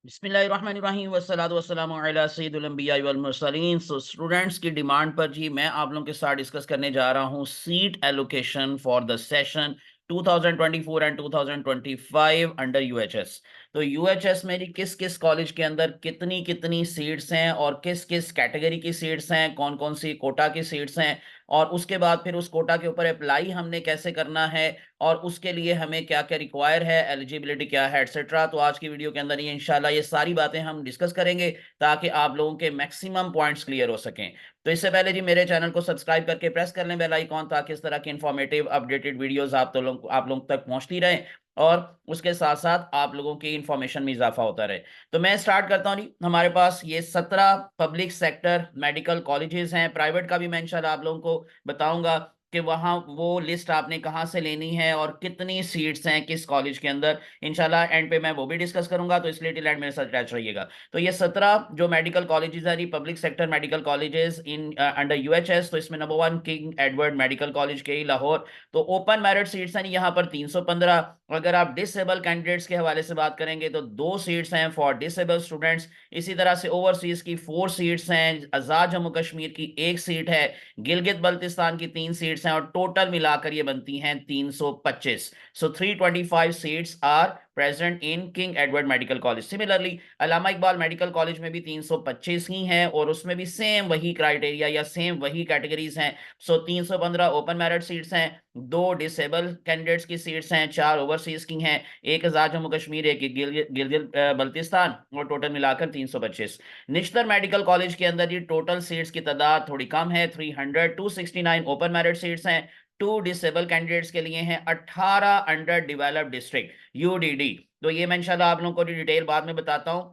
बिस्मिल्लाहिर्रहमानिर्रहीम वस्सलातु वस्सलामु अला सय्यिदिल अंबिया वल मुरसलीन। सो स्टूडेंट्स की डिमांड पर जी मैं आप लोगों के साथ डिस्कस करने जा रहा हूँ seat allocation for the session 2024 and 2025 under UHS. तो यूएचएस में जी किस किस कॉलेज के अंदर कितनी कितनी सीट्स हैं और किस किस कैटेगरी की सीट्स हैं, कौन कौन सी कोटा की सीट्स हैं, और उसके बाद फिर उस कोटा के ऊपर अप्लाई हमने कैसे करना है और उसके लिए हमें क्या क्या रिक्वायर है, एलिजिबिलिटी क्या है, एटसेट्रा। तो आज की वीडियो के अंदर ये इंशाल्लाह ये सारी बातें हम डिस्कस करेंगे ताकि आप लोगों के मैक्सिमम पॉइंट्स क्लियर हो सकें। तो इससे पहले जी मेरे चैनल को सब्सक्राइब करके प्रेस कर लें बेल आइकॉन, ताकि इस तरह की इंफॉर्मेटिव अपडेटेड वीडियोस आप लोगों तक पहुंचती रहें और उसके साथ साथ आप लोगों की इंफॉर्मेशन में इजाफा होता रहे। तो मैं स्टार्ट करता हूं जी। हमारे पास ये 17 पब्लिक सेक्टर मेडिकल कॉलेजेस हैं। प्राइवेट का भी मैं इंशाल्लाह आप लोगों को बताऊंगा कि वहां वो लिस्ट आपने कहां से लेनी है और कितनी सीट्स हैं किस कॉलेज के अंदर। इंशाल्लाह एंड पे मैं वो भी डिस्कस करूंगा, तो इसलिए टिल एंड मेरे साथ अटैच रहिएगा। तो ये 17 जो मेडिकल कॉलेजेस है, public sector medical colleges in under UHS. तो इसमें number 1 king Edward medical college के ही लाहौर। तो ओपन मेरिट सीट्स हैं यहाँ पर 315। अगर आप डिसेबल कैंडिडेट्स के हवाले से बात करेंगे तो 2 सीट्स हैं फॉर डिसेबल स्टूडेंट्स। इसी तरह से ओवरसीज की 4 सीट्स हैं, आजाद जम्मू कश्मीर की 1 सीट है, गिलगित बल्तिस्तान की 3 सीट्स हैं, और टोटल मिलाकर ये बनती हैं 325। So 325 seats are present in King Edward medical college. Similarly Allama Iqbal medical college में भी 325 ही हैं और उसमें भी सेम वही क्राइटेरिया या सेम वही कैटेगरीज हैं। सो 315 ओपन मेरिट सीट्स हैं, 2 डिसेबल कैंडिडेट्स की सीट्स हैं, 4 ओवरसीज की हैं, एक आजाद जम्मू कश्मीर, एक गिलगित गिलगित बल्तिस्तान, और टोटल मिलाकर 325। निश्तर मेडिकल कॉलेज के अंदर ये टोटल सीट्स की तादाद थोड़ी कम है, 300। 269 ओपन मेरिट सीट्स हैं, 2 डिसेबल कैंडिडेट्स के लिए हैं, 18 अंडर डेवलप्ड डिस्ट्रिक्ट यूडीडी। तो ये मैं इंशाल्लाह आप लोगों को डिटेल बाद में बताता हूं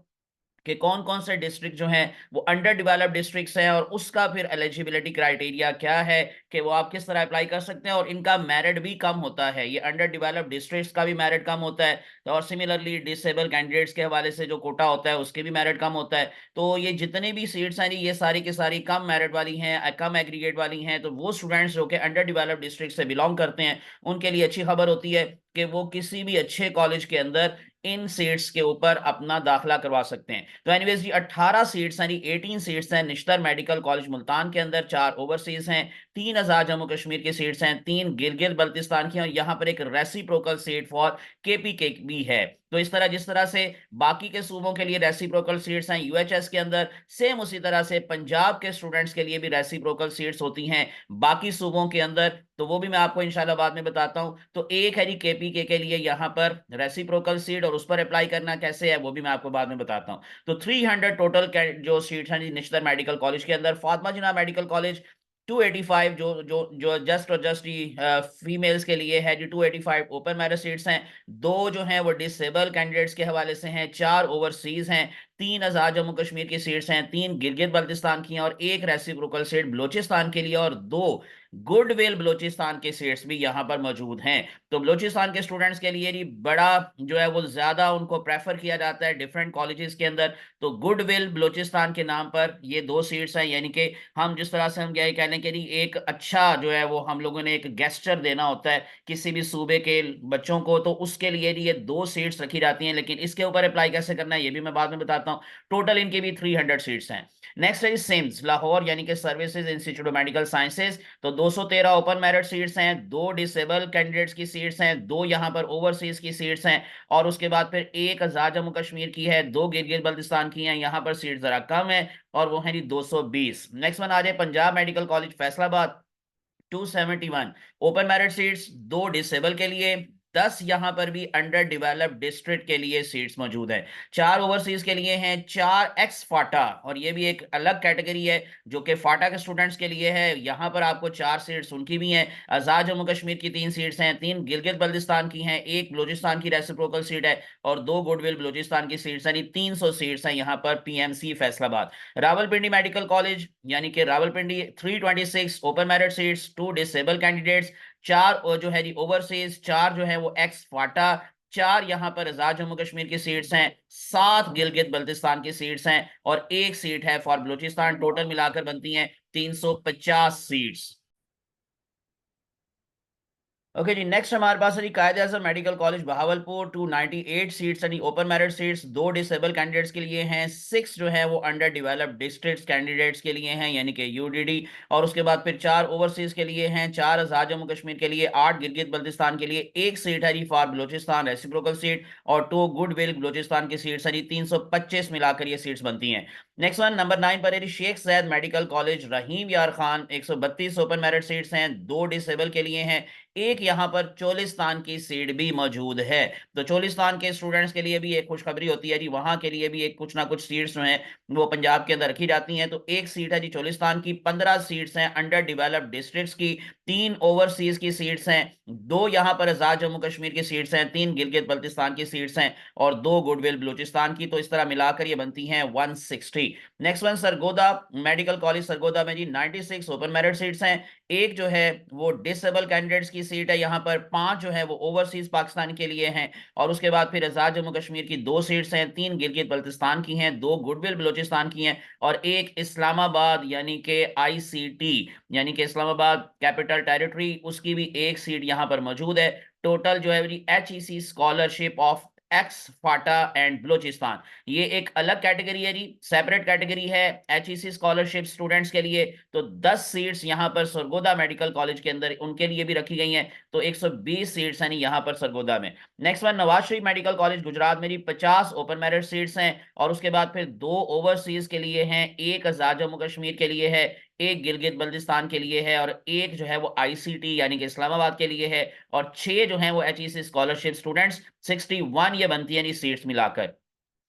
कि कौन कौन से डिस्ट्रिक्ट जो हैं वो अंडर डेवलप्ड डिस्ट्रिक्ट्स हैं और उसका फिर एलिजिबिलिटी क्राइटेरिया क्या है कि वो आप किस तरह अप्लाई कर सकते हैं, और इनका मेरिट भी कम होता है। ये अंडर डेवलप्ड डिस्ट्रिक्ट्स का भी मेरिट कम होता है, तो और सिमिलरली डिसेबल कैंडिडेट्स के हवाले से जो कोटा होता है उसके भी मेरिट कम होता है। तो ये जितनी भी सीट्स हैं जी, ये सारी की सारी कम मेरिट वाली हैं, कम एग्रीगेट वाली हैं। तो वो स्टूडेंट्स जो कि अंडर डेवलप्ड डिस्ट्रिक्ट से बिलोंग करते हैं उनके लिए अच्छी खबर होती है कि वो किसी भी अच्छे कॉलेज के अंदर इन सीट्स के ऊपर अपना दाखिला करवा सकते हैं। तो एनीवेज जी 18 सीट्स हैं जी, 18 सीट्स हैं निश्तर मेडिकल कॉलेज मुल्तान के अंदर, 4 ओवरसीज हैं, 3 आजाद जम्मू कश्मीर की सीट्स हैं, 3 गिलगित बल्तिस्तान की, और यहाँ पर एक रेसिप्रोकल सीट फॉर केपीके भी है। तो इस तरह जिस तरह से बाकी के सूबों के लिए रेसिप्रोकल सीट्स हैं यूएचएस के अंदर, सेम उसी तरह से पंजाब के स्टूडेंट्स के लिए भी रेसिप्रोकल सीट्स होती हैं बाकी सूबों के अंदर। तो वो भी मैं आपको इंशाल्लाह बाद में बताता हूं। तो एक है जी केपीके के लिए यहाँ पर रेसिप्रोकल सीट, और उस पर अप्लाई करना कैसे है वो भी मैं आपको बाद में बताता हूं। तो 300 टोटल जो सीट्स हैं जी निश्तर मेडिकल कॉलेज के अंदर। फातिमा जिन्ना मेडिकल कॉलेज 285, जो जो जो जस्ट और जस्ट फीमेल्स के लिए है जी, 285 ओपन मेरिट सीट्स हैं, 2 जो हैं वो डिसेबल कैंडिडेट्स के हवाले से हैं, 4 ओवरसीज हैं, 3 आजाद जम्मू कश्मीर की सीट्स हैं, 3 गिलगित बल्तिस्तान की हैं, और एक रेसिप्रोकल सीट बलोचिस्तान के लिए, और 2 गुडविल बलोचिस्तान के सीट्स भी यहाँ पर मौजूद हैं। तो बलोचिस्तान के स्टूडेंट्स के लिए जी बड़ा जो है वो ज्यादा उनको प्रेफर किया जाता है डिफरेंट कॉलेजेस के अंदर। तो गुडविल बलोचिस्तान के नाम पर ये 2 सीट्स हैं, यानी कि हम जिस तरह से हम क्या कह लें कि जी एक अच्छा जो है वो हम लोगों ने एक गेस्चर देना होता है किसी भी सूबे के बच्चों को, तो उसके लिए जी ये 2 सीट्स रखी जाती हैं। लेकिन इसके ऊपर अप्लाई कैसे करना है ये भी मैं बाद में बताता हूँ। टोटल इनकी भी 300 सीट्स हैं। नेक्स्ट है सिम्स लाहौर, यानी कि services institute of medical sciences. तो 213 ओपन मेरिट सीट्स हैं, 2 डिसेबल कैंडिडेट्स की सीट्स हैं, 2 यहाँ पर ओवरसीज की सीट्स हैं, और उसके बाद फिर एक आजाद जम्मू कश्मीर की है, 2 गिलगित बल्तिस्तान की हैं, यहाँ पर सीट जरा कम है और वो है जी 220। नेक्स्ट वन आ जाए Punjab medical college Faisalabad, 271 open merit seats, 2 disable के लिए, 10 यहां पर भी अंडर डेवलप्ड डिस्ट्रिक्ट के लिए सीट्स मौजूद हैं, 4 ओवरसीज के लिए हैं, 4 एक्स फाटा, और ये भी एक अलग कैटेगरी है जो कि फाटा के स्टूडेंट्स के लिए है। यहां पर आपको 4 सीट्स उनकी भी हैं। आजाद जम्मू कश्मीर की 3 सीट्स हैं, 3 गिलगित बल्तिस्तान की हैं, एक बलूचिस्तान की रेसिप्रोकल सीट है, और 2 गुडविल बलूचिस्तान की सीट्स हैं। 300 सीट्स हैं यहाँ पर PMC Faisalabad. Rawalpindi medical college, यानी कि Rawalpindi, 326 open merit seats, 2 disable candidates, 4 जो है जी ओवरसीज, 4 जो है वो एक्स फाटा, 4 यहां पर आजाद जम्मू कश्मीर की सीट्स हैं, 7 गिलगित बल्तिस्तान की सीट्स हैं, और एक सीट है फॉर बलूचिस्तान। टोटल मिलाकर बनती हैं 350 सीट्स। ओके जी, नेक्स्ट हमारे पास है जी Quaid-e-Azam medical college Bahawalpur 298 seats यानी open merit seats 2 disable candidates के लिए हैं, 6 जो है वो अंडर डेवलप्ड डिस्ट्रिक्ट्स कैंडिडेट्स के लिए हैं यानी कि यूडीडी, और उसके बाद फिर 4 ओवरसीज के लिए हैं, 4 आज़ाद जम्मू कश्मीर के लिए, 8 गिलगित बल्तिस्तान के लिए, 1 सीट है जी फॉर बलूचिस्तान रेसिप्रोकल सीट और 2 गुडविल बलूचिस्तान की सीट्स है जी, 325 मिलाकर ये सीट्स बनती हैं। नेक्स्ट वन नंबर 9 पर है जी शेख ज़ैद मेडिकल कॉलेज रहीम यार खान, 132 ओपन मेरिट सीट्स हैं, 2 डिसेबल के लिए हैं, एक यहाँ पर चोलिस्तान की सीट भी मौजूद है। तो चोलिस्तान के स्टूडेंट्स के लिए भी एक खुशखबरी होती है जी, वहां के लिए भी एक कुछ ना कुछ सीट्स जो हैं वो पंजाब के अंदर रखी जाती हैं। तो एक सीट है जी चोलिस्तान की, 15 सीट्स हैं अंडर डेवलप्ड डिस्ट्रिक्ट्स की, 3 ओवरसीज की सीट्स हैं, 2 यहाँ पर आजाद जम्मू कश्मीर की सीट्स हैं, 3 गिलगित बल्तिस्तान की सीट्स हैं और 2 गुडविल बलूचिस्तान की। तो इस तरह मिलाकर ये बनती हैं 160। Next one Sargodha medical college Sargodha में जी 96 ओपन मेरिट सीट्स हैं, एक जो है वो डिसेबल कैंडिडेट्स की सीट है, यहाँ पर 5 जो है वो ओवरसीज पाकिस्तान के लिए हैं और उसके बाद फिर आजाद जम्मू कश्मीर की 2 सीट्स हैं, 3 गिलगित बल्तिस्तान की हैं, 2 गुडविल बलूचिस्तान की हैं और एक इस्लामाबाद यानी कि आईसीटी यानी कि इस्लामाबाद कैपिटल टेरिटरी, उसकी भी एक सीट यहाँ पर मौजूद है। टोटल जो है HEC scholarship of ex FATA and Balochistan, ये एक अलग कैटेगरी है जी, सेपरेट कैटेगरी है HEC स्कॉलरशिप स्टूडेंट्स के लिए। तो 10 सीट्स यहाँ पर सरगोदा मेडिकल कॉलेज के अंदर उनके लिए भी रखी गई हैं, तो 120 सीट्स हैं यहाँ पर सरगोदा में। Next one Nawaz Sharif medical college Gujarat में जी 50 ओपन मेरिट सीट्स हैं और उसके बाद फिर 2 ओवरसीज के लिए हैं, एक आजाद जम्मू कश्मीर के लिए है, एक गिलगित बल्तिस्तान के लिए है और एक जो है वो आईसीटी यानी कि इस्लामाबाद के लिए है और 6 जो हैं वो HEC स्कॉलरशिप स्टूडेंट्स, 61 ये बनती है सीट्स मिलाकर।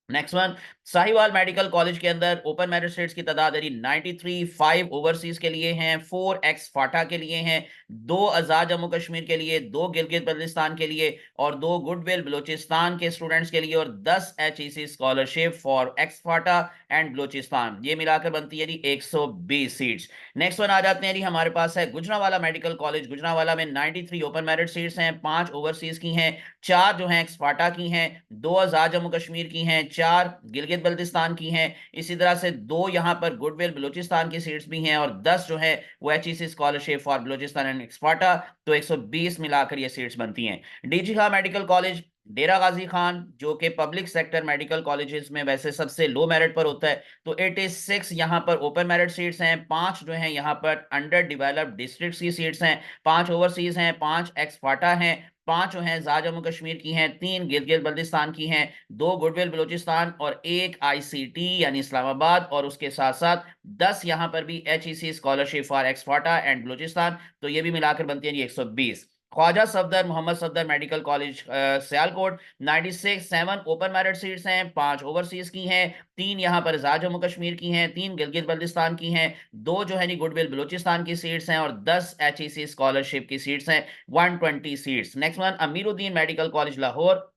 Next one Sahiwal medical college के अंदर ओपन मेरिट सीट्स की तादाद है 93, 5 ओवरसीज के लिए हैं, 4 एक्स फाटा के लिए हैं, 2 आजाद जम्मू कश्मीर के लिए, 2 गिलगित बल्तिस्तान के लिए और 2 गुडविल बलूचिस्तान के स्टूडेंट्स के लिए और 10 HEC scholarship for ex FATA and Balochistan, ये मिलाकर बनती है 120 सीट्स। नेक्स्ट वन आ जाते हैं हमारे पास है गुजरांवाला मेडिकल कॉलेज गुजरांवाला में 93 ओपन मेरिट सीट्स हैं, 5 ओवरसीज की हैं, 4 जो हैं एक्सपार्टा की हैं, 2 आजाद जम्मू कश्मीर की हैं, 4 गिलगित बल्तिस्तान की हैं, इसी तरह से 2 यहाँ पर गुडविल बलूचिस्तान की सीट्स भी हैं और 10 जो है वो HEC scholarship for Balochistan and ex FATA, तो 120 मिलाकर ये सीट्स बनती हैं। DG Khan medical college Dera Ghazi Khan जो कि पब्लिक सेक्टर मेडिकल कॉलेजेस में वैसे सबसे लो मेरिट पर होता है, तो 86 यहाँ पर ओपन मेरिट सीट्स हैं, 5 जो हैं यहाँ पर अंडर डेवलप्ड डिस्ट्रिक्ट्स की सीट्स हैं, 5 ओवरसीज हैं, 5 एक्स फाटा हैं, 5 जो हैं आजाद जम्मू कश्मीर की हैं, 3 गिलगित बल्तिस्तान की हैं, 2 गुडविल बलूचिस्तान और 1 आईसीटी यानी इस्लामाबाद और उसके साथ साथ 10 यहाँ पर भी HEC scholarship for ex FATA and Balochistan, तो ये भी मिलाकर बनती है 120। Khawaja Safdar Mohammad Safdar medical college Sialkot 96 7 open merit seats हैं, 5 ओवरसीज की हैं, 3 यहाँ पर आजाद जम्मू कश्मीर की हैं, 3 गिलगित बल्तिस्तान की हैं, 2 जो है गुडविल बलूचिस्तान की सीट्स हैं और 10 HEC स्कॉलरशिप की सीट्स हैं, 120 seats. Next one Amiruddin medical college Lahore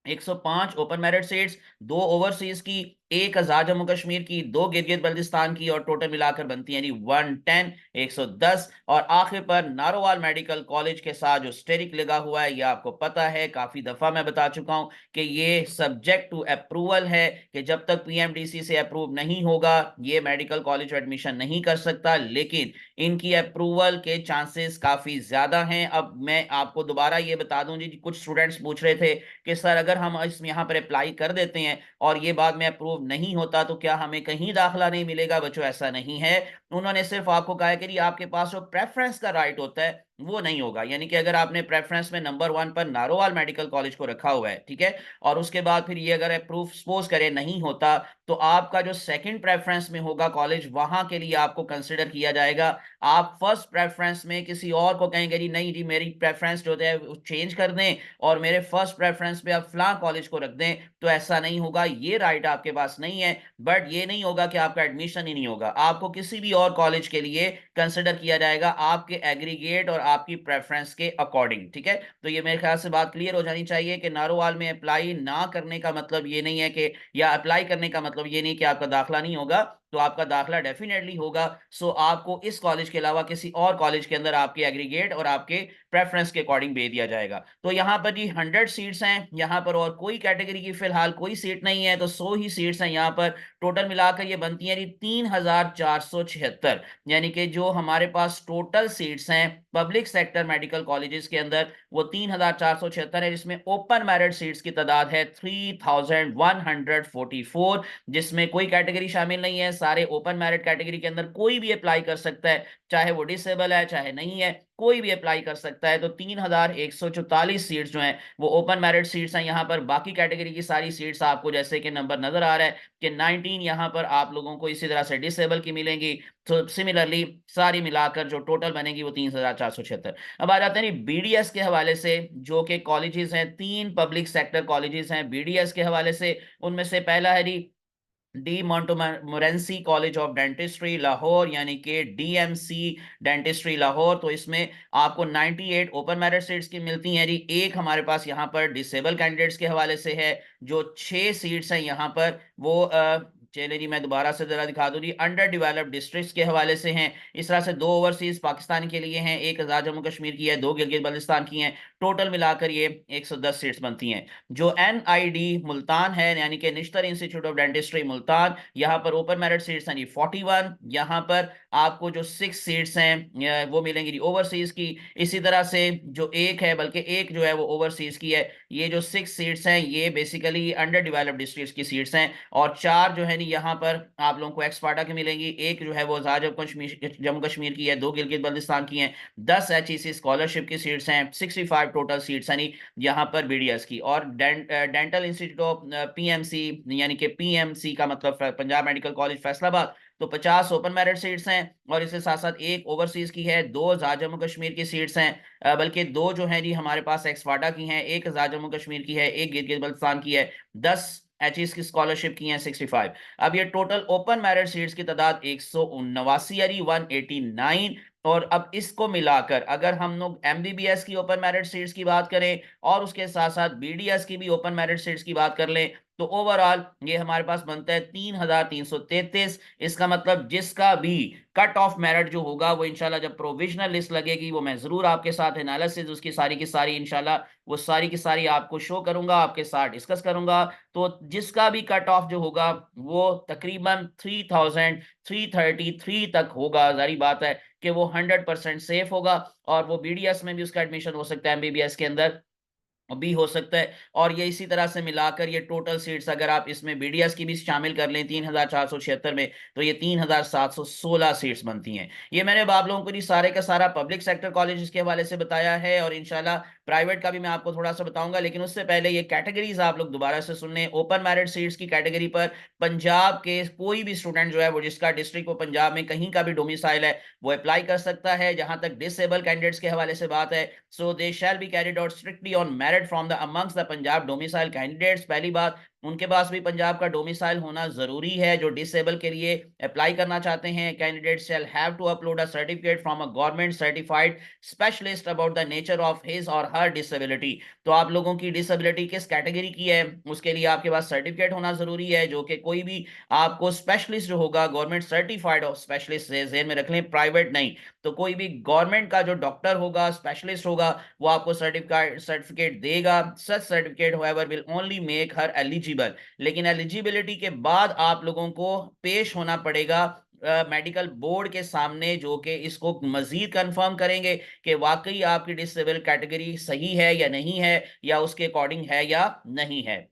105 open merit seats, 2 overseas की, 1 आजाद जम्मू कश्मीर की, 2 गिलगित बल्तिस्तान की और टोटल मिलाकर बनती है 110 110। और आखिर पर नारोवाल मेडिकल कॉलेज के साथ जो स्टेरिक लगा हुआ है, ये आपको पता है, काफी दफा मैं बता चुका हूं कि ये सब्जेक्ट टू अप्रूवल है कि जब तक PMDC से अप्रूव नहीं होगा ये मेडिकल कॉलेज एडमिशन नहीं कर सकता, लेकिन इनकी अप्रूवल के चांसेस काफी ज्यादा हैं। अब मैं आपको दोबारा ये बता दूं जी, कुछ स्टूडेंट्स पूछ रहे थे कि सर अगर हम इस यहाँ पर अप्लाई कर देते हैं और ये बाद में अप्रूव नहीं होता तो क्या हमें कहीं दाखिला नहीं मिलेगा? बच्चों ऐसा नहीं है, उन्होंने सिर्फ आपको कहा है कि आपके पास जो प्रेफरेंस का राइट होता है वो नहीं होगा, यानी कि अगर आपने प्रेफरेंस में नंबर 1 पर नारोवाल मेडिकल कॉलेज को रखा हुआ है, ठीक है, और उसके बाद फिर ये अगर अप्रूव सपोज करे नहीं होता, तो आपका जो सेकंड प्रेफरेंस में होगा कॉलेज, वहां के लिए आपको कंसिडर किया जाएगा। आप फर्स्ट प्रेफरेंस में किसी और को कहेंगे जी नहीं जी मेरी प्रेफरेंस जो है वो चेंज कर दें और मेरे फर्स्ट प्रेफरेंस पे आप फलां कॉलेज को रख दें, तो ऐसा नहीं होगा, ये राइट आपके पास नहीं है। बट ये नहीं होगा कि आपका एडमिशन ही नहीं होगा, आपको किसी भी और कॉलेज के लिए कंसिडर किया जाएगा आपके एग्रीगेट और आपकी प्रेफरेंस के अकॉर्डिंग, ठीक है। तो ये मेरे ख्याल से बात क्लियर हो जानी चाहिए कि नारोवाल में अप्लाई ना करने का मतलब ये नहीं है कि, या अप्लाई करने का मतलब ये नहीं कि आपका दाखिला नहीं होगा, तो आपका दाखिला डेफिनेटली होगा। सो आपको इस कॉलेज के अलावा किसी और कॉलेज के अंदर आपके एग्रीगेट और आपके प्रेफरेंस के अकॉर्डिंग भेज दिया जाएगा। तो यहाँ पर जी 100 सीट्स हैं यहाँ पर, और कोई कैटेगरी की फिलहाल कोई सीट नहीं है, तो 100 ही सीट्स हैं यहाँ पर। टोटल मिलाकर ये बनती है जी 3476, यानी कि जो हमारे पास टोटल सीट्स हैं पब्लिक सेक्टर मेडिकल कॉलेजेस के अंदर वो 3476 है, जिसमें ओपन मेरिट सीट्स की तादाद है 3144, जिसमें कोई कैटेगरी शामिल नहीं है। सारे ओपन मेरिट कैटेगरी के अंदर कोई भी अप्लाई कर सकता है, चाहे वो डिसेबल है चाहे नहीं है, कोई भी अप्लाई कर सकता है। तो 3144 सीट्स जो हैं वो ओपन मेरिट सीट्स हैं यहाँ पर। बाकी कैटेगरी की सारी सीट्स आपको जैसे कि नंबर नजर आ रहा है कि 19 यहाँ पर आप लोगों को इसी तरह से डिसेबल की मिलेंगी। तो सिमिलरली सारी मिलाकर जो टोटल बनेगी वो 3476। अब आ जाते हैं बीडीएस के हवाले से, जो कि कॉलेजेस हैं, 3 पब्लिक सेक्टर कॉलेजेस हैं बीडीएस के हवाले से। उनमें से पहला है जी de Montmorency college of dentistry Lahore, यानी कि डीएमसी डेंटिस्ट्री लाहौर। तो इसमें आपको 98 ओपन मेरिट सीट्स की मिलती हैं जी। एक हमारे पास यहाँ पर डिसेबल कैंडिडेट्स के हवाले से है, जो 6 सीट्स हैं यहाँ पर वो चलिए जी मैं दोबारा से जरा दिखा दूं जी, अंडर डेवलप्ड डिस्ट्रिक्ट्स के हवाले से हैं। इस तरह से 2 ओवरसीज पाकिस्तान के लिए हैं, 1 आजाद जम्मू कश्मीर की है, 2 गिलगित बल्तिस्तान की हैं। टोटल मिलाकर ये 110 सीट्स बनती हैं। जो एनआईडी मुल्तान है, यानी कि national institute of dentistry Multan, यहाँ पर ओपन मेरिट सीट्स हैं जी 41। यहाँ पर आपको जो 6 सीट्स हैं वो मिलेंगी जी ओवरसीज की। इसी तरह से जो एक है, बल्कि एक जो है वो ओवरसीज की है। ये जो 6 सीट्स हैं ये बेसिकली अंडर डेवलप्ड डिस्ट्रिक्ट्स की सीट्स हैं, और 4 जो है नी यहाँ पर आप लोगों को एक्सपार्टा की मिलेंगी। एक जो है वो आजाद जम्मू कश्मीर की है, 2 गिलगित बल्तिस्तान की हैं। 10 एचईसी स्कॉलरशिप की सीट्स हैं, 65 टोटल सीट्स हैं यहाँ पर बीडीएस की। और डेंटल इंस्टीट्यूट ऑफ पीएमसी, यानी कि पीएमसी का मतलब पंजाब मेडिकल कॉलेज फैसलाबाद, तो 50 ओपन मेरिट सीट्स हैं, और इसके साथ साथ एक ओवरसीज की है, 2 आजाद जम्मू कश्मीर की सीट्स हैं, बल्कि 2 जो है जी हमारे पास एक्सवाडा की हैं, 1 आजाद जम्मू कश्मीर की है, 1 गिलगित बल्तिस्तान की है, 10 एचईस की स्कॉलरशिप की हैं 65। अब ये टोटल ओपन मेरिट सीट्स की तादाद 179 यानी 189। और अब इसको मिलाकर अगर हम लोग एमबीबीएस की ओपन मेरिट सीट्स की बात करें और उसके साथ साथ बीडीएस की भी ओपन मेरिट सीट्स की बात कर लें, तो ओवरऑल ये हमारे पास बनता है 3333। इसका मतलब जिसका भी कट ऑफ मेरिट जो होगा वो इंशाल्लाह जब प्रोविजनल लिस्ट लगेगी वो मैं जरूर आपके साथ एनालिसिस उसकी सारी की सारी इंशाल्लाह वो सारी की सारी आपको शो करूंगा, आपके साथ डिस्कस करूंगा। तो जिसका भी कट ऑफ जो होगा वो तकरीबन 3333 तक होगा। जारी बात है कि वो 100% सेफ होगा, और वो बीडीएस में भी उसका एडमिशन हो सकता है, एमबीबीएस के अंदर भी हो सकता है। और ये इसी तरह से मिलाकर ये टोटल सीट्स अगर आप इसमें बीडीएस की भी शामिल कर लें 3476 में, तो ये 3716 सीट्स बनती हैं। ये मैंने आप लोगों को जी सारे का सारा पब्लिक सेक्टर कॉलेज के हवाले से बताया है, और इंशाल्लाह प्राइवेट का भी मैं आपको थोड़ा सा बताऊंगा। लेकिन उससे पहले ये कैटेगरीज आप लोग दोबारा से सुन लें। ओपन मेरिट सीट्स की कैटेगरी पर पंजाब के कोई भी स्टूडेंट जो है वो जिसका डिस्ट्रिक्ट वो पंजाब में कहीं का भी डोमिसाइल है वो अप्लाई कर सकता है। जहां तक डिसेबल कैंडिडेट्स के हवाले से बात है, so they shall be carried out strictly on merit from the amongst the Punjab domicile candidates. पहली बात, उनके पास भी पंजाब का डोमिसाइल होना जरूरी है। जो डिसेबल के लिए अप्लाई करना चाहते हैं, candidate shall have to upload a certificate from a government certified specialist about the nature of his or her disability. तो आप लोगों की डिसेबिलिटी किस कैटेगरी की है उसके लिए आपके पास सर्टिफिकेट होना जरूरी है, जो कि कोई भी आपको स्पेशलिस्ट जो होगा गवर्नमेंट सर्टिफाइड और स्पेशलिस्ट जेन में रख लें, प्राइवेट नहीं। तो कोई भी गवर्नमेंट का जो डॉक्टर होगा, स्पेशलिस्ट होगा, वो आपको सर्टिफिकेट देगा। Such certificate however will only make her eligible. लेकिन एलिजिबिलिटी के बाद आप लोगों को पेश होना पड़ेगा मेडिकल बोर्ड के सामने, जो कि इसको मजीद कंफर्म करेंगे कि वाकई आपकी डिसेबल कैटेगरी सही है या नहीं है, या उसके अकॉर्डिंग है या नहीं है।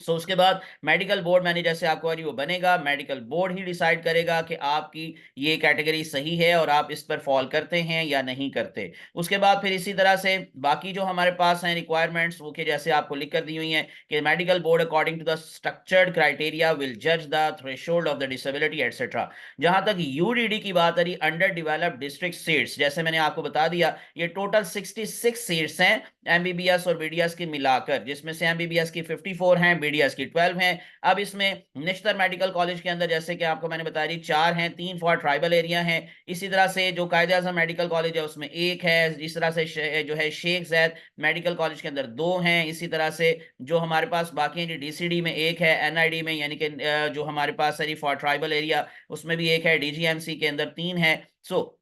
उसके बाद मेडिकल बोर्ड मैंने जैसे आपको वो बनेगा, मेडिकल बोर्ड ही डिसाइड करेगा कि आपकी ये कैटेगरी सही है और आप इस पर फॉल करते हैं या नहीं करते। उसके बाद फिर इसी तरह से बाकी जो हमारे पास हैं रिक्वायरमेंट्स वो कि जैसे आपको लिख कर दी हुई हैं कि medical board according to the structured criteria will जज the threshold of the disability etcetera. जहां तक यूडीडी की बात आ रही, अंडर डेवलप्ड डिस्ट्रिक्ट सीट्स, जैसे मैंने आपको बता दिया ये टोटल 66 सीट्स हैं एमबीबीएस और बीडीएस की मिलाकर, जिसमें से एमबीबीएस की 54 हैं, MBDS की 12 हैं। अब इसमें निश्तर मेडिकल कॉलेज के अंदर जैसे कि आपको मैंने बताया 4 हैं, 3 फॉर ट्राइबल एरिया हैं। इसी तरह से जो कायदे आजम मेडिकल कॉलेज है उसमें 1 है। इस तरह से जो है शेख जैद मेडिकल कॉलेज के अंदर 2 हैं। इसी तरह से जो हमारे पास बाकी हैं, DCD में 1 है, NID में यानी कि जो हमारे पास है फॉर ट्राइबल एरिया उसमें भी 1 है, DGMC के अंदर 3 है।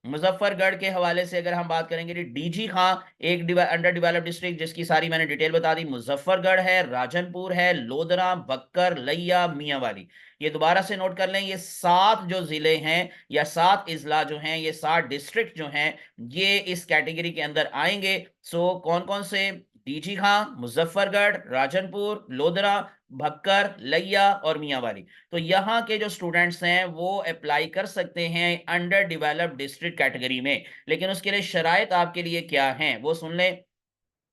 मुजफ्फरगढ़ के हवाले से अगर हम बात करेंगे, DG खां एक अंडर डेवलप्ड डिस्ट्रिक्ट जिसकी सारी मैंने डिटेल बता दी। मुजफ्फरगढ़ है, राजनपुर है, लोधरा, बक्कर, लैया, मियांवाली। ये दोबारा से नोट कर लें, ये 7 जो जिले हैं या 7 इजला जो हैं, ये 7 डिस्ट्रिक्ट जो हैं, ये इस कैटेगरी के अंदर आएंगे। कौन कौन से? DG खां, मुजफ्फरगढ़, राजनपुर, लोधरा, भक्कर, लैया और मियांवाली। तो यहाँ के जो स्टूडेंट्स हैं वो अप्लाई कर सकते हैं अंडर डेवलप्ड डिस्ट्रिक्ट कैटेगरी में। लेकिन उसके लिए शराइत आपके लिए क्या हैं वो सुन लें।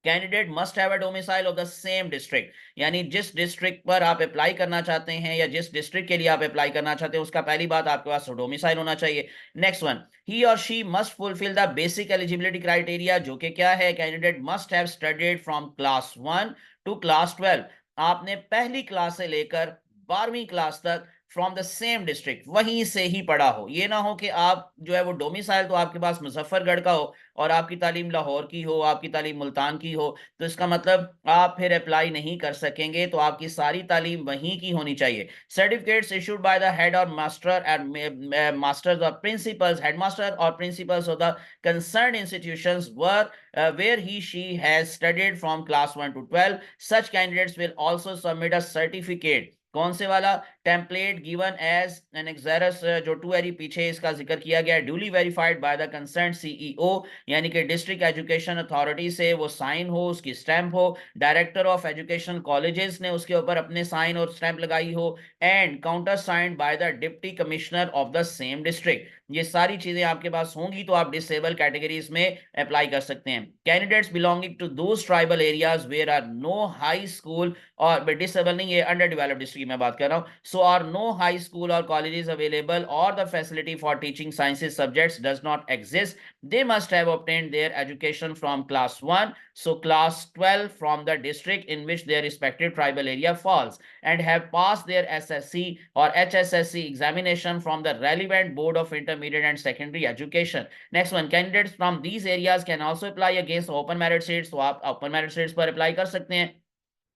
Candidate must have a domicile of the same district, यानी जिस डिस्ट्रिक्ट पर आप अप्लाई करना चाहते हैं या जिस डिस्ट्रिक्ट के लिए आप अप्लाई करना चाहते हैं उसका पहली बात आपके पास डोमिसाइल होना चाहिए। Next one, he or she must fulfil the basic eligibility criteria, जो कि क्या है? Candidate must have studied from class 1 to class 12। आपने पहली क्लास से लेकर 12वीं क्लास तक फ्रॉम द सेम डिस्ट्रिक्ट, वहीं से ही पढ़ा हो। ये ना हो कि आप जो है वो डोमिसाइल तो आपके पास मुजफ्फरगढ़ का हो और आपकी तालीम लाहौर की हो, आपकी तालीम मुल्तान की हो, तो इसका मतलब आप फिर अप्लाई नहीं कर सकेंगे। तो आपकी सारी तालीम वहीं की होनी चाहिए। Certificates issued by the head और मास्टर एंड मास्टर्स और प्रिंसिपल्स, हेडमास्टर और principles of the concern institutions were where he she has studied from class 1 to 12. Such candidates will also submit a certificate। कौन से वाला? Template given as an annexure, जो 2 एरी पीछे इसका जिक्र किया गया, duly verified by the concern CEO, यानी कि डिस्ट्रिक्ट एजुकेशन अथॉरिटी से वो साइन हो, उसकी स्टैंप हो, डायरेक्टर ऑफ एजुकेशन कॉलेजेस ने उसके ऊपर अपने साइन और स्टैंप लगाई हो, and counter signed by the deputy commissioner of the same district. ये सारी चीजें आपके पास होंगी तो आप डिसेबल कैटेगरीज में अप्लाई कर सकते हैं। Candidates belonging to those tribal areas where are no high school, और डिसेबल नहीं, ये अंडर डेवलप्ड डिस्ट्रिक्ट में बात कर रहा हूं, so are no high school or colleges available or the facility for teaching sciences subjects does not exist, they must have obtained their education from class 1, so class 12 from the district in which their respective tribal area falls, and have passed their SSC or HSSC examination from the relevant board of intermediate and secondary education. Next one, candidates from these areas can also apply against open merit seats, तो आप open merit seats पर apply कर सकते हैं,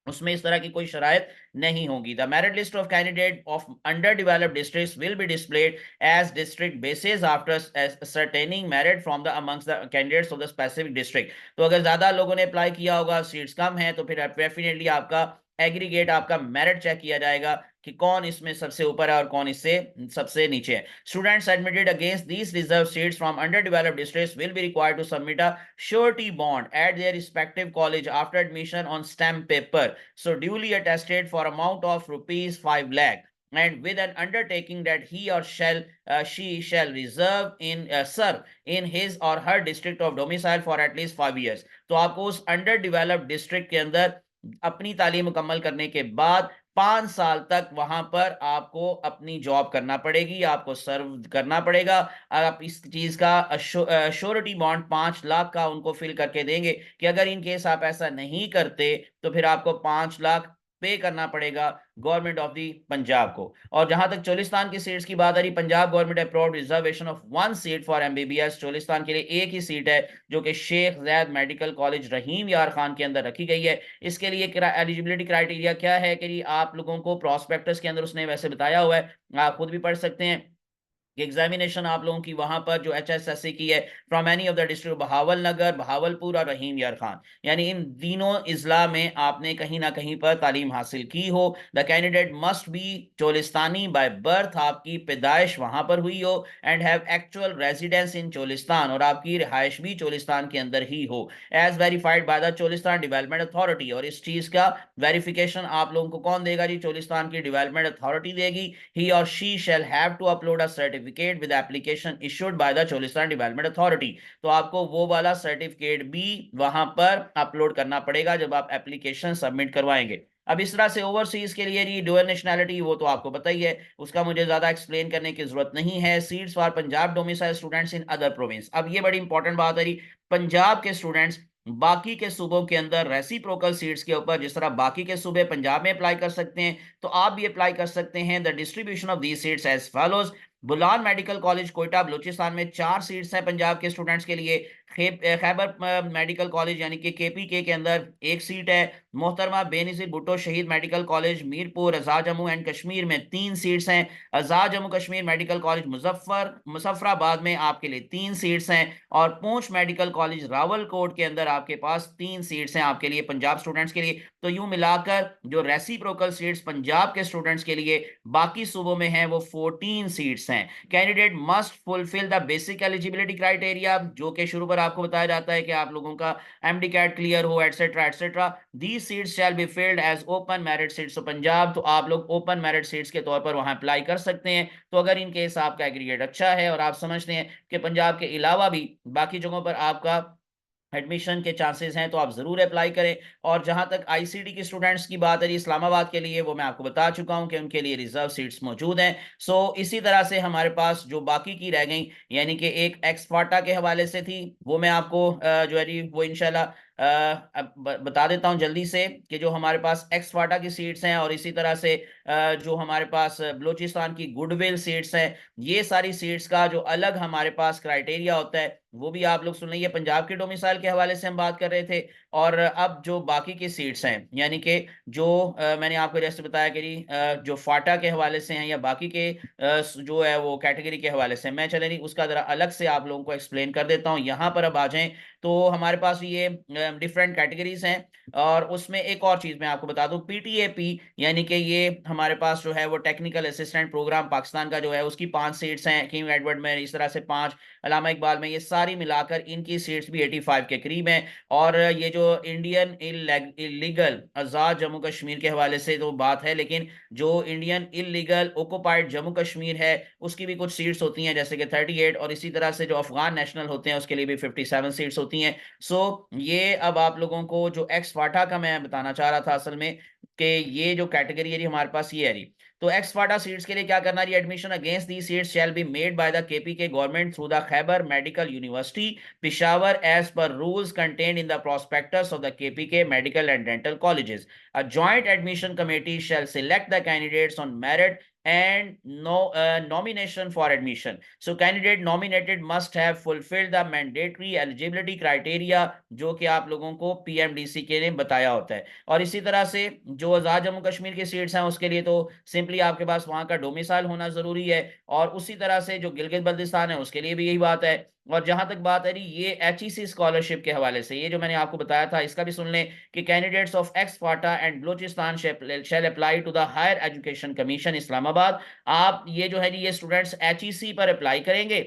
उसमें इस तरह की कोई शरायत नहीं होगी। The merit list of candidate of under developed districts will be displayed as district basis after ascertaining merit from the amongst the candidates of the specific district. तो अगर ज्यादा लोगों ने अप्लाई किया होगा, सीट्स कम है, तो फिर डेफिनेटली आपका एग्रीगेट, आपका मेरिट चेक किया जाएगा कि कौन इसमें सबसे ऊपर है और कौन इससे सबसे नीचे है। Students admitted against these reserve seats from under developed districts will be required to submit a surety bond at their respective college after admission on stamp paper, so duly attested for amount of rupees 5 lakh, and with an undertaking that he or she shall serve in his or her district of domicile for at least 5 years। तो आपको उस under developed district के अंदर अपनी तालीम मुकम्मल करने के बाद 5 साल तक वहां पर आपको अपनी जॉब करना पड़ेगी, आपको सर्व करना पड़ेगा। आप इस चीज का श्योरिटी बॉन्ड 5 लाख का उनको फिल करके देंगे कि अगर इन केस आप ऐसा नहीं करते तो फिर आपको 5 लाख पे करना पड़ेगा गवर्नमेंट ऑफ दी पंजाब को। और जहां तक चोलिस्तान की सीट्स की बात आ रही, Punjab government approved reservation of 1 seat for MBBS। Cholistan के लिए एक ही सीट है जो कि शेख जैद मेडिकल कॉलेज रहीम यार खान के अंदर रखी गई है। इसके लिए एलिजिबिलिटी क्राइटेरिया क्या है कि आप लोगों को प्रोस्पेक्टस के अंदर उसने वैसे बताया हुआ है, आप खुद भी पढ़ सकते हैं। एग्जामिनेशन आप लोगों की वहां पर जो HSSC की है from any of the district Bahawalnagar, Bahawalpur और रहीम यार खान, यानी इन तीनों इजला में आपने कहीं ना कहीं पर तालीम हासिल की हो। The candidate must be Cholistani by birth, आपकी पैदाइश वहां पर हुई हो, and have actual residence in Cholistan, और आपकी रिहाइश भी चोलिस्तान के अंदर ही हो, as verified by the Cholistan development authority. और इस चीज का वेरिफिकेशन आप लोगों को कौन देगा जी? चोलिस्तान की डेवलपमेंट अथॉरिटी देगी। He or she shall have to upload a certificate with application issued by the Cholistan Development Authority। तो आपको वो वाला सर्टिफिकेट भी वहां पर अपलोड करना पड़ेगा जब आप एप्लीकेशन सबमिट करवाएंगे। अब इस तरह से ओवरसीज के लिए ड्यूअल नेशनैलिटी, वो तो आपको पता ही है, उसका मुझे ज्यादा एक्सप्लेन करने की जरूरत नहीं है। Seats for Punjab domicile students in other province, अब ये बड़ी इंपॉर्टेंट बात है, पंजाब के स्टूडेंट्स बाकी के सूबों के अंदर रेसिप्रोकल सीट्स के ऊपर, जिस तरह बाकी के सूबे पंजाब में अप्लाई कर सकते हैं, तो आप भी अप्लाई कर सकते हैं। The distribution of these seats as follows. Bolan medical college Quetta Balochistan में 4 सीट्स हैं पंजाब के स्टूडेंट्स के लिए। खैबर मेडिकल कॉलेज यानी कि केपीके के अंदर 1 सीट है। मोहतरमा बेनजीर भुट्टो शहीद medical college Mirpur Azad Jammu and Kashmir में 3 सीट्स हैं। आजाद जम्मू कश्मीर मेडिकल कॉलेज मुजफ्फराबाद में आपके लिए 3 सीट्स हैं। और पूंछ मेडिकल कॉलेज रावलकोट के अंदर आपके पास 3 सीट्स हैं आपके लिए पंजाब स्टूडेंट्स के लिए। तो यूं मिलाकर जो रेसिप्रोकल सीट्स पंजाब के स्टूडेंट्स के लिए बाकी सूबों में हैं वो 14 सीट्स हैं। Candidate must fulfil the basic eligibility criteria, जो कि शुरू पर आपको बताया जाता है कि आप लोगों का एमडी कैट क्लियर हो etcetera etcetera. These seats shall be filled as open merit seats. Punjab तो आप लोग ओपन मेरिट सीट्स के तौर पर वहां अप्लाई कर सकते हैं। तो अगर इन केस आपका एग्रीगेट अच्छा है और आप समझते हैं कि पंजाब के अलावा भी बाकी जगहों पर आपका एडमिशन के चांसेस हैं, तो आप जरूर अप्लाई करें। और जहां तक आईसीडी के स्टूडेंट्स की बात है इस्लामाबाद के लिए, वो मैं आपको बता चुका हूं कि उनके लिए रिजर्व सीट्स मौजूद हैं। सो इसी तरह से हमारे पास जो बाकी की रह गई, यानी कि एक एक्सफाटा के हवाले से थी, वो मैं आपको जो है जी वो इंशाल्लाह अब बता देता हूं जल्दी से कि जो हमारे पास एक्सफाटा की सीट्स हैं और इसी तरह से जो हमारे पास बलूचिस्तान की गुडविल सीट्स हैं, ये सारी सीट्स का जो अलग हमारे पास क्राइटेरिया होता है वो भी आप लोग सुन लीजिए। पंजाब के डोमिसाइल के हवाले से हम बात कर रहे थे। और अब जो बाकी की सीट्स हैं, यानी कि जो मैंने आपको जैसे बताया कि जो फाटा के हवाले से हैं या बाकी के जो है वो कैटेगरी के हवाले से, मैं चले नहीं उसका जरा अलग से आप लोगों को एक्सप्लेन कर देता हूं। यहां पर अब आ जाएं तो हमारे पास ये डिफरेंट कैटेगरीज हैं। और उसमें एक और चीज मैं आपको बता दूं, पीटीएपी यानी कि ये हमारे पास जो है वो टेक्निकल असिस्टेंट प्रोग्राम पाकिस्तान का जो है उसकी 5 सीट्स हैं। किंग एडवर्ड में इस तरह से 5, अलामा इकबाल में, ये सारी मिलाकर इनकी सीट्स भी 85 के करीब हैं। और ये जो इंडियन इलीगल आजाद जम्मू कश्मीर के हवाले से तो बात है, लेकिन जो Indian illegal occupied Jammu Kashmir है उसकी भी कुछ सीट्स होती हैं जैसे कि 38। और इसी तरह से जो अफगान नेशनल होते हैं उसके लिए भी 57 सीट्स होती हैं। सो ये अब आप लोगों को जो एक्स फाटा का मैं बताना चाह रहा था असल में, कि ये जो कैटेगरी है हमारे पास ये है रही। तो एक्स फाटा सीट्स के लिए क्या करना है, admission against the seats shall be made by the KPK government through the Khyber medical university Peshawar as per rules contained in the prospectus of the KPK medical and dental colleges. A joint admission committee shall select the candidates on merit and nomination for admission. So candidate nominated must have fulfilled the mandatory eligibility criteria जो कि आप लोगों को PMDC के ने बताया होता है। और इसी तरह से जो आजाद जम्मू कश्मीर की सीट्स हैं उसके लिए तो सिंपली आपके पास वहां का डोमिसाइल होना जरूरी है। और उसी तरह से जो गिलगित बल्तिस्तान है उसके लिए भी यही बात है। और जहां तक बात है ये एचईसी स्कॉलरशिप के हवाले से, ये जो मैंने आपको बताया था इसका भी सुन लें कि candidates of ex FATA and Balochistan shall apply to the higher education commission Islamabad. आप ये जो है ये स्टूडेंट्स एचईसी पर अप्लाई करेंगे।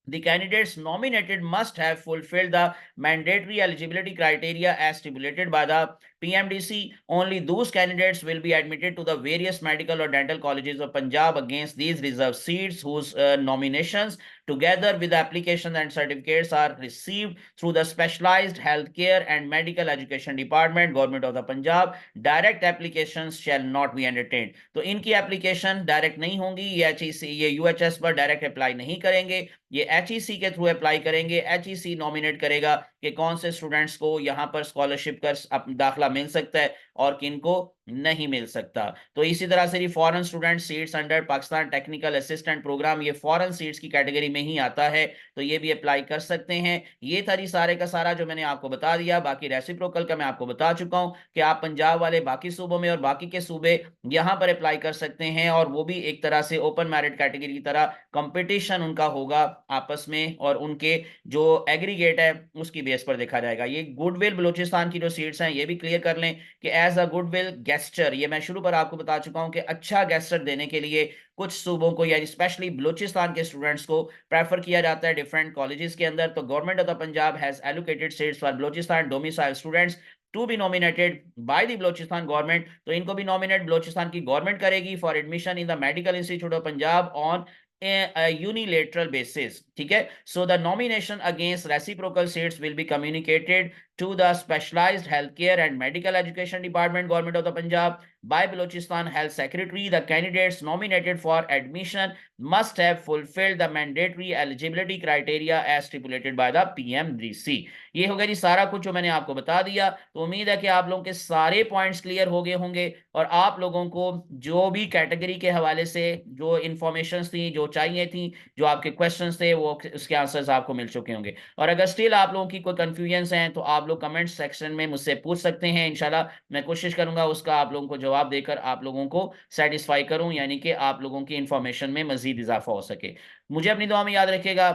The candidates nominated must have fulfilled the mandatory eligibility criteria as stipulated by the PMDC. Only those candidates will be admitted to the various medical or dental colleges of Punjab against these reserved seats whose nominations together with applications and certificates are received through the specialized healthcare and medical education department government of the Punjab. Direct applications shall not be entertained. तो इनकी application direct नहीं होंगी, ये HEC ये UHS पर direct apply नहीं करेंगे, ये एचईसी के थ्रू अप्लाई करेंगे। एचईसी नॉमिनेट करेगा कि कौन से स्टूडेंट्स को यहाँ पर स्कॉलरशिप का दाखिला मिल सकता है और किनको नहीं मिल सकता। तो इसी तरह से foreign student seats under Pakistan technical assistance programme, ये फॉरेन सीट्स की कैटेगरी में ही आता है, तो ये भी अप्लाई कर सकते हैं। ये था सारे का सारा जो मैंने आपको बता दिया। बाकी रेसिप्रोकल का मैं आपको बता चुका हूं कि आप पंजाब वाले बाकी सूबों में और बाकी के सूबे यहां पर अप्लाई कर सकते हैं। और वो भी एक तरह से ओपन मेरिट कैटेगरी की तरह कंपटीशन उनका होगा आपस में, और उनके जो एग्रीगेट है उसकी बेस पर देखा जाएगा। ये गुडविल बलूचिस्तान की जो सीट्स हैं ये भी क्लियर कर लें कि एज अ गुडविल गेस्टर, ये मैं शुरू पर आपको बता चुका हूं कि अच्छा गेस्टर देने के लिए कुछ सूबों को यानी स्पेशली बलूचिस्तान के स्टूडेंट्स को प्रेफर किया जाता है डिफरेंट कॉलेजेस के अंदर। तो government of the Punjab has allocated seats for Balochistan domicile students to be nominated by the Balochistan government. तो इनको भी नॉमिनेट बलूचिस्तान की गवर्नमेंट करेगी for admission in the medical institute of Punjab on unilateral basis. ठीक है। So the nomination against reciprocal seats will be communicated to the specialized healthcare and medical education department, government of the Punjab, by Balochistan health secretary. The candidates nominated for admission must have fulfilled the mandatory eligibility criteria as stipulated by the PMDC. ये हो गया जी सारा कुछ जो मैंने आपको बता दिया। तो उम्मीद है कि आप लोगों के सारे पॉइंट्स क्लियर हो गए होंगे और आप लोगों को जो भी कैटेगरी के हवाले से जो इंफॉर्मेशन थी, जो चाहिए थी, जो आपके क्वेश्चंस थे, वो उसके आंसर्स आपको मिल चुके होंगे। और अगर स्टिल आप लोगों की कोई कंफ्यूजन है तो आप लोग कमेंट सेक्शन में मुझसे पूछ सकते हैं। इंशाल्लाह मैं कोशिश करूंगा उसका आप लोगों को जवाब देकर आप लोगों को सेटिस्फाई करूं, यानी कि आप लोगों की इंफॉर्मेशन में मजीद इजाफा हो सके। मुझे अपनी दुआ में याद रखिएगा।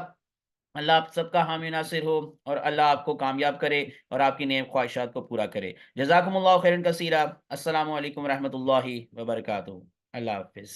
अल्लाह आप सबका हामी नासिर हो और अल्लाह आपको कामयाब करे और आपकी नेक ख्वाहिशात को पूरा करे। जज़ाकुमुल्लाहु खैरन कसीरा। अस्सलामु अलैकुम रहमतुल्लाहि व बरकातुहू। अल्लाह हाफ़िज़।